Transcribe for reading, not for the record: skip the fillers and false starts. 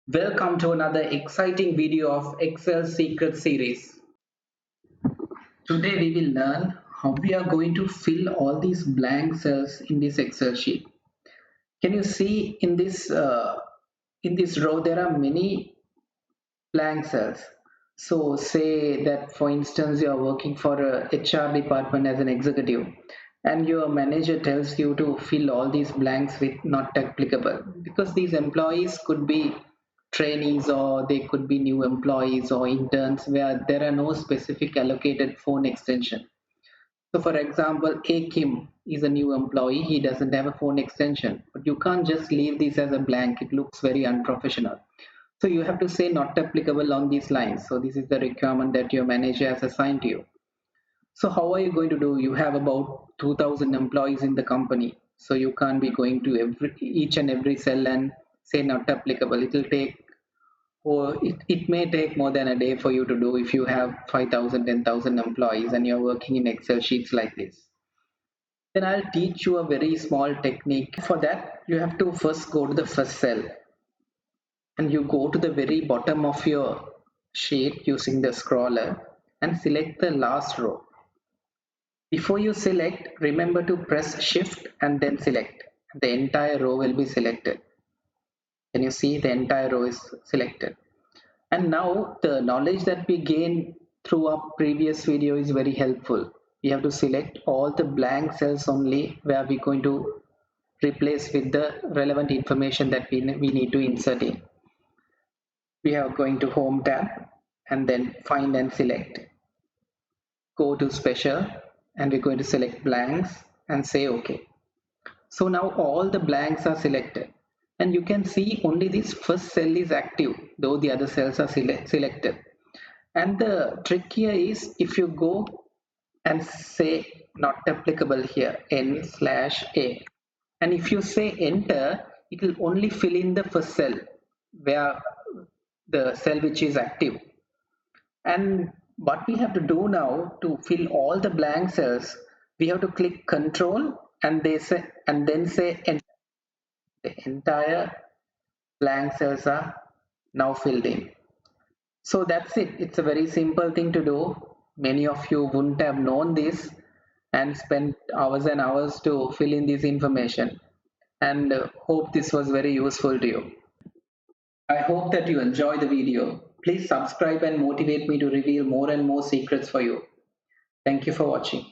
Welcome to another exciting video of Excel Secret Series. Today we will learn how we are going to fill all these blank cells in this Excel sheet. Can you see in this row there are many blank cells. So say that for instance you are working for a HR department as an executive and your manager tells you to fill all these blanks with not applicable because these employees could be trainees or they could be new employees or interns where there are no specific allocated phone extension. So for example, A Kim is a new employee, he doesn't have a phone extension, but you can't just leave this as a blank, it looks very unprofessional. So you have to say not applicable on these lines. So this is the requirement that your manager has assigned to you. So how are you going to do? You have about 2000 employees in the company. So you can't be going to each and every cell and say not applicable. It will take or it may take more than a day for you to do if you have 5,000, 10,000 employees and you're working in Excel sheets like this. Then I'll teach you a very small technique. For that, you have to first go to the first cell and you go to the very bottom of your sheet using the scroller and select the last row. Before you select, remember to press shift and then select. The entire row will be selected. Can you see the entire row is selected? And now the knowledge that we gain through our previous video is very helpful. We have to select all the blank cells only where we're going to replace with the relevant information that we need to insert in. We are going to home tab and then find and select. Go to special and we're going to select blanks and say OK. So now all the blanks are selected and you can see only this first cell is active though the other cells are selected. And the trick here is if you go and say not applicable here n/a and if you say enter it will only fill in the first cell where the cell which is active. And what we have to do now to fill all the blank cells, we have to click control and then say enter. The entire blank cells are now filled in. So that's it. It's a very simple thing to do. Many of you wouldn't have known this and spent hours and hours to fill in this information. And hope this was very useful to you. I hope that you enjoy the video. Please subscribe and motivate me to reveal more and more secrets for you. Thank you for watching.